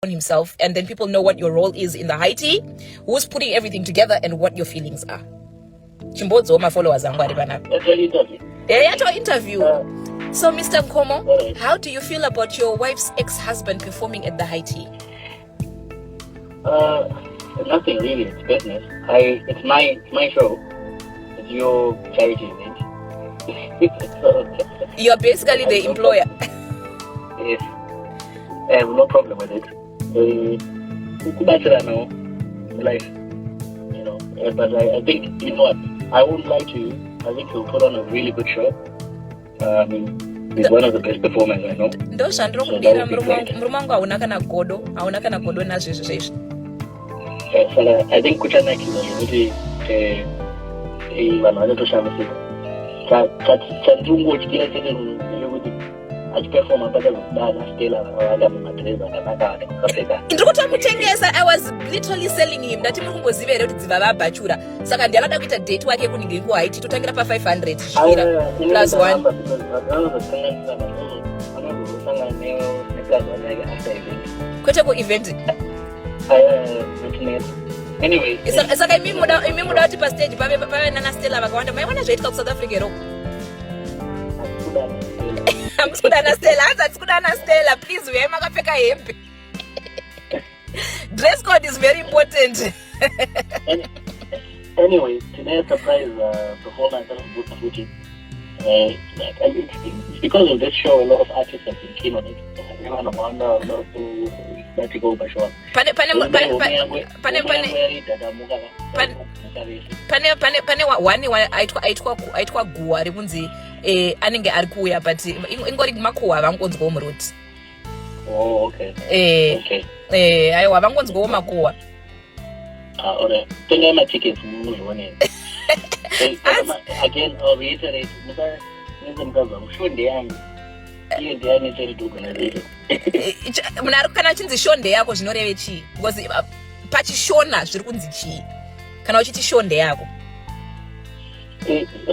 on himself, and then people know what your role is in the high tea, who's putting everything together, and what your feelings are. Chimbodzo, my followers are interview. So, Mr. Nkomo, how do you feel about your wife's ex-husband performing at the high tea? Nothing really. It's business. It's my show. It's your charity event. You're basically the employer. Yes. I have no problem with it. Kubatsirana, life. You know. But I think, you know what? I won't lie to you. I think he'll put on a really good show. He's one of the best performers I know. So I think kuchanaki kuti vanhu vanotoshamisa chandungo chikira chete kuti achiperforma pakazodana stela vakawanda mumadress akanaka ane akapfeka. Ndiri kutomutengesa. I was literally selling him ndati muri kungoziva here kuti dziva vabhachura, saka ndakada kuita date wake kunenge kuhaiti totangira pa500 zvisvira +1 kwete kuevent. Anyway, saka imi muda kuti pastage pave nana stela vakawanda maiona zvaitika kuSouth Africa ro. Hamsikudana stela, hanzatsikudana stela, please uyai makapfeka hembe. Dress code is very important. Anyway, today's surprise performance of good footage. It's because of this show, a lot of artists have been keen on it. Everyone wonder a lot of to go by show. Pane wani aitwa guwa rikunzi anenge ari kuuya, but ingori makuhwa vangonzwawo muruti. Oh, okay. Aiwa vangonzwawo makuhwa. Alright. Tenga matickets muzvione. Again, I'll reiterate. Shonde yangu. Iye ndiani cheri organization. Munhu ari kana uchinzi shonde yako zvinoreve chii? Because pachishona zviri kunzi chii kana uchiti shonde yako?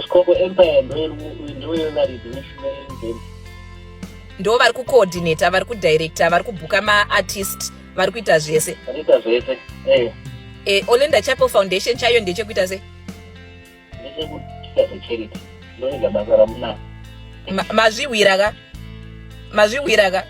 Scope empire ndo vari kucoordinata, vari kudirector, vari kubhuka maartist, vari kuita zvese. Olinda Chapel Foundation chayo ndechekuita se? Mazviwira ka?